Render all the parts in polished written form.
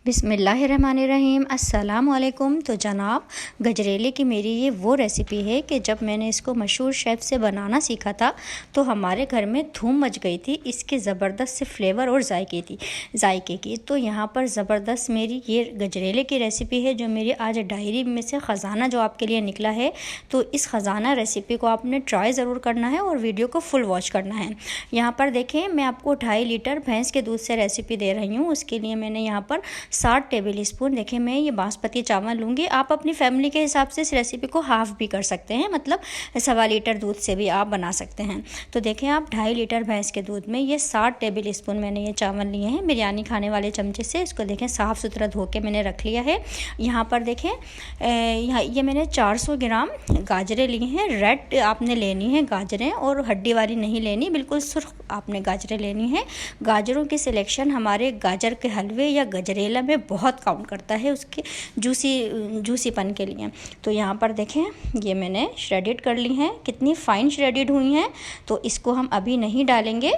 बिस्मिल्लाहिर्रहमानिर्रहीम अस्सलाम वालेकुम। तो जनाब, गजरेले की मेरी ये वो रेसिपी है कि जब मैंने इसको मशहूर शेफ़ से बनाना सीखा था तो हमारे घर में धूम मच गई थी। इसके ज़बरदस्त से फ्लेवर और जायके की तो यहाँ पर ज़बरदस्त मेरी ये गजरेले की रेसिपी है जो मेरी आज डायरी में से ख़जाना जो आपके लिए निकला है। तो इस ख़जाना रेसिपी को आपने ट्राई ज़रूर करना है और वीडियो को फुल वॉच करना है। यहाँ पर देखें, मैं आपको 2.5 लीटर भैंस के दूध से रेसिपी दे रही हूँ। उसके लिए मैंने यहाँ पर 60 टेबल स्पून देखें मैं ये बासमती चावल लूँगी। आप अपनी फैमिली के हिसाब से इस रेसिपी को हाफ़ भी कर सकते हैं, मतलब 1.25 लीटर दूध से भी आप बना सकते हैं। तो देखें आप 2.5 लीटर भैंस के दूध में ये 60 टेबल स्पून मैंने ये चावल लिए हैं बिरयानी खाने वाले चमचे से। इसको देखें साफ़ सुथरा धो के मैंने रख लिया है। यहाँ पर देखें यहाँ ये मैंने 400 ग्राम गाजरें ली हैं। रेड आपने लेनी है गाजरें, और हड्डी वाली नहीं लेनी, बिल्कुल सुर्ख आपने गाजरें लेनी है। गाजरों की सिलेक्शन हमारे गाजर के हलवे या गजरेला में बहुत काउंट करता है उसके जूसीपन के लिए। तो यहाँ पर देखें ये मैंने श्रेडिड कर ली हैं, कितनी फ़ाइन श्रेडिड हुई हैं। तो इसको हम अभी नहीं डालेंगे,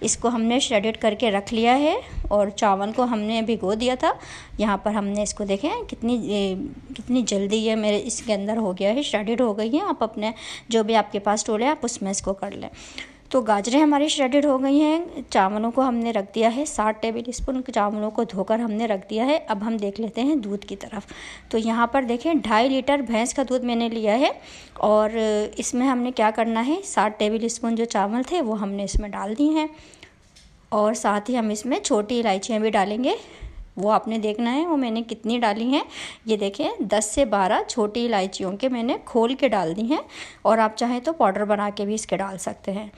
इसको हमने श्रेडिड करके रख लिया है और चावल को हमने भिगो दिया था। यहाँ पर हमने इसको देखें कितनी जल्दी ये मेरे इसके अंदर हो गया है, श्रेडिड हो गई है। आप अपने जो भी आपके पास टूल है आप उसमें इसको कर लें। तो गाजरें हमारी श्रेडेड हो गई हैं। चावलों को हमने रख दिया है, 60 टेबल स्पून चावलों को धोकर हमने रख दिया है। अब हम देख लेते हैं दूध की तरफ। तो यहाँ पर देखें 2.5 लीटर भैंस का दूध मैंने लिया है और इसमें हमने क्या करना है, 60 टेबल स्पून जो चावल थे वो हमने इसमें डाल दिए हैं और साथ ही हम इसमें छोटी इलायचियाँ भी डालेंगे। वो आपने देखना है वो मैंने कितनी डाली हैं। ये देखें 10 से 12 छोटी इलायचियों के मैंने खोल के डाल दी हैं, और आप चाहें तो पाउडर बना के भी इसके डाल सकते हैं।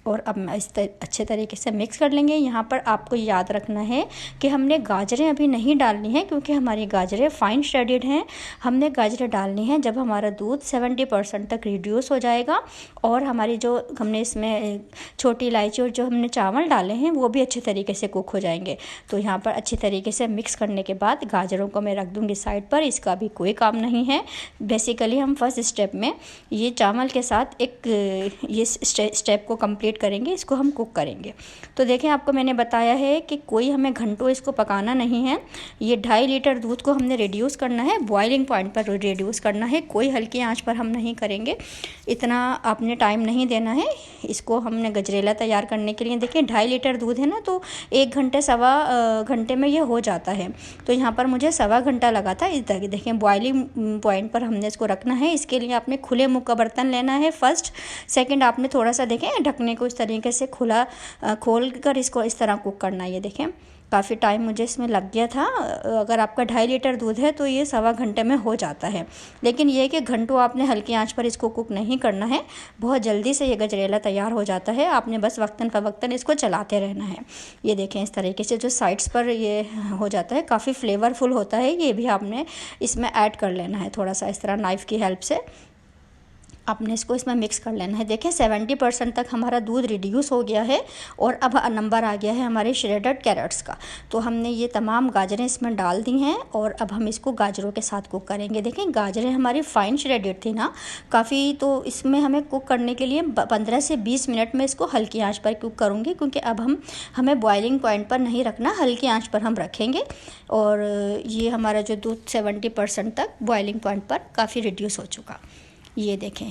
और अब अच्छे तरीके से मिक्स कर लेंगे। यहाँ पर आपको याद रखना है कि हमने गाजरें अभी नहीं डालनी है क्योंकि हमारी गाजरें फ़ाइन श्रेडेड हैं। हमने गाजरें डालनी है जब हमारा दूध 70% तक रिड्यूस हो जाएगा और हमारी जो हमने इसमें छोटी इलायची और जो हमने चावल डाले हैं वो भी अच्छे तरीके से कुक हो जाएंगे। तो यहाँ पर अच्छी तरीके से मिक्स करने के बाद गाजरों को मैं रख दूँगी साइड पर। इसका भी कोई काम नहीं है। बेसिकली हम फर्स्ट स्टेप में ये चावल के साथ एक ये स्टेप को कंप्लीट करेंगे, इसको हम कुक करेंगे। तो देखें आपको मैंने बताया है कि कोई हमें घंटों इसको पकाना नहीं है। ये 2.5 लीटर दूध को हमने रिड्यूस करना है, बॉइलिंग पॉइंट पर रिड्यूस करना है, कोई हल्की आंच पर हम नहीं करेंगे। इतना आपने टाइम नहीं देना है इसको हमने गजरेला तैयार करने के लिए। देखिए 2.5 लीटर दूध है ना, तो 1 घंटे सवा घंटे में ये हो जाता है। तो यहाँ पर मुझे सवा घंटा लगा था। इस तरह देखें बॉइलिंग पॉइंट पर हमने इसको रखना है। इसके लिए आपने खुले मुँह का बर्तन लेना है फर्स्ट। सेकेंड आपने थोड़ा सा देखें ढकने को इस तरीके से खुला खोल कर इसको इस तरह कुक करना है। ये देखें काफ़ी टाइम मुझे इसमें लग गया था। अगर आपका 2.5 लीटर दूध है तो ये सवा घंटे में हो जाता है। लेकिन ये कि घंटों आपने हल्की आंच पर इसको कुक नहीं करना है, बहुत जल्दी से ये गजरेला तैयार हो जाता है। आपने बस वक्तन फ़वक्तन इसको चलाते रहना है। ये देखें इस तरीके से जो साइड्स पर ये हो जाता है, काफ़ी फ्लेवरफुल होता है। ये भी आपने इसमें ऐड कर लेना है थोड़ा सा इस तरह नाइफ़ की हेल्प से आपने इसको इसमें मिक्स कर लेना है। देखें 70% तक हमारा दूध रिड्यूस हो गया है और अब नंबर आ गया है हमारे श्रेडेड कैरेट्स का। तो हमने ये तमाम गाजरें इसमें डाल दी हैं और अब हम इसको गाजरों के साथ कुक करेंगे। देखें गाजरें हमारी फ़ाइन श्रेडेड थी ना काफ़ी, तो इसमें हमें कुक करने के लिए 15 से 20 मिनट में इसको हल्की आँच पर कुक करूँगी, क्योंकि अब हमें बॉइलिंग पॉइंट पर नहीं रखना, हल्की आँच पर हम रखेंगे। और ये हमारा जो दूध 70% तक बॉइलिंग पॉइंट पर काफ़ी रिड्यूस हो चुका। ये देखें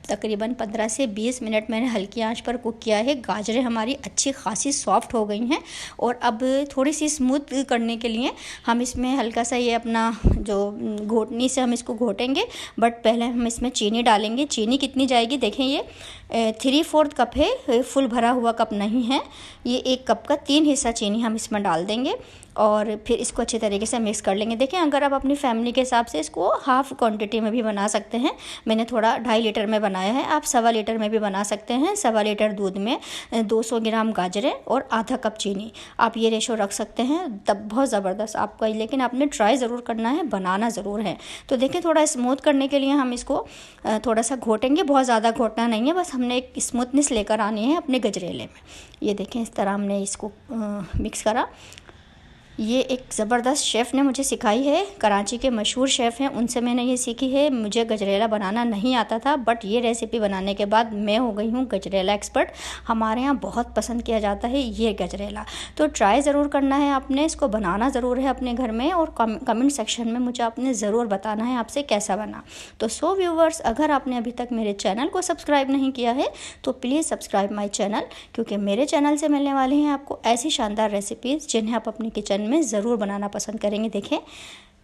तकरीबन 15 से 20 मिनट मैंने हल्की आंच पर कुक किया है। गाजरें हमारी अच्छी खासी सॉफ्ट हो गई हैं और अब थोड़ी सी स्मूथ करने के लिए हम इसमें हल्का सा ये अपना जो घोटनी से हम इसको घोटेंगे, बट पहले हम इसमें चीनी डालेंगे। चीनी कितनी जाएगी देखें, ये 3/4 कप है, फुल भरा हुआ कप नहीं है। ये 1 कप का 3 हिस्सा चीनी हम इसमें डाल देंगे और फिर इसको अच्छे तरीके से मिक्स कर लेंगे। देखें अगर आप अपनी फैमिली के हिसाब से इसको हाफ़ क्वांटिटी में भी बना सकते हैं। मैंने थोड़ा 2.5 लीटर में बनाया है, आप 1.25 लीटर में भी बना सकते हैं। 1.25 लीटर दूध में 200 ग्राम गाजरें और आधा कप चीनी, आप ये रेशो रख सकते हैं। तब बहुत ज़बरदस्त आपका, लेकिन आपने ट्राई ज़रूर करना है, बनाना ज़रूर है। तो देखें थोड़ा स्मूथ करने के लिए हम इसको थोड़ा सा घोटेंगे, बहुत ज़्यादा घोटना नहीं है, बस हमने एक स्मूथनेस लेकर आनी है अपने गजरेले में। ये देखें इस तरह हमने इसको मिक्स करा। ये एक ज़बरदस्त शेफ़ ने मुझे सिखाई है, कराची के मशहूर शेफ़ हैं, उनसे मैंने ये सीखी है। मुझे गजरेला बनाना नहीं आता था, बट ये रेसिपी बनाने के बाद मैं हो गई हूँ गजरेला एक्सपर्ट। हमारे यहाँ बहुत पसंद किया जाता है ये गजरेला, तो ट्राई ज़रूर करना है आपने, इसको बनाना ज़रूर है अपने घर में, और कमेंट सेक्शन में मुझे आपने ज़रूर बताना है आपसे कैसा बना। तो सो व्यूवर्स, अगर आपने अभी तक मेरे चैनल को सब्सक्राइब नहीं किया है तो प्लीज़ सब्सक्राइब माई चैनल, क्योंकि मेरे चैनल से मिलने वाले हैं आपको ऐसी शानदार रेसिपीज़ जिन्हें आप अपने किचन में ज़रूर बनाना पसंद करेंगे। देखें,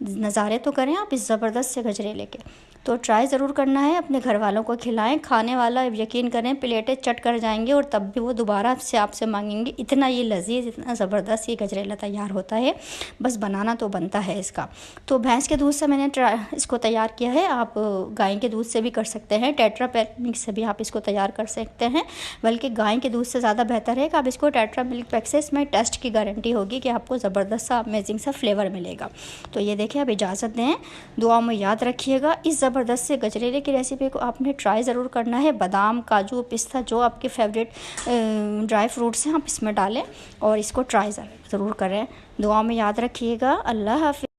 नज़ारे तो करें आप इस ज़बरदस्त से गजरेले के। तो ट्राई ज़रूर करना है, अपने घर वालों को खिलाएं, खाने वाला यकीन करें प्लेटें चट कर जाएंगे और तब भी वो दोबारा से आपसे मांगेंगे। इतना ये लजीज, इतना ज़बरदस्त ये गजरेला तैयार होता है, बस बनाना तो बनता है इसका। तो भैंस के दूध से मैंने इसको तैयार किया है, आप गाय के दूध से भी कर सकते हैं, टेट्रा पैक मिल्क से भी आप इसको तैयार कर सकते हैं, बल्कि गाय के दूध से ज़्यादा बेहतर है कि आप इसको टेट्रा मिल्क पैक से, इसमें टेस्ट की गारंटी होगी कि आपको ज़बरदस्त सा अमेजिंग सा फ्लेवर मिलेगा। तो ये देखिए, अब इजाज़त दें, दुआ में याद रखिएगा इस ज़बरदस्त से गजरेले की रेसिपी को आपने ट्राई ज़रूर करना है। बादाम, काजू, पिस्ता, जो आपके फेवरेट ड्राई फ्रूट्स हैं आप इसमें डालें और इसको ट्राई ज़रूर करें। दुआ में याद रखिएगा। अल्लाह हाफ़िज़।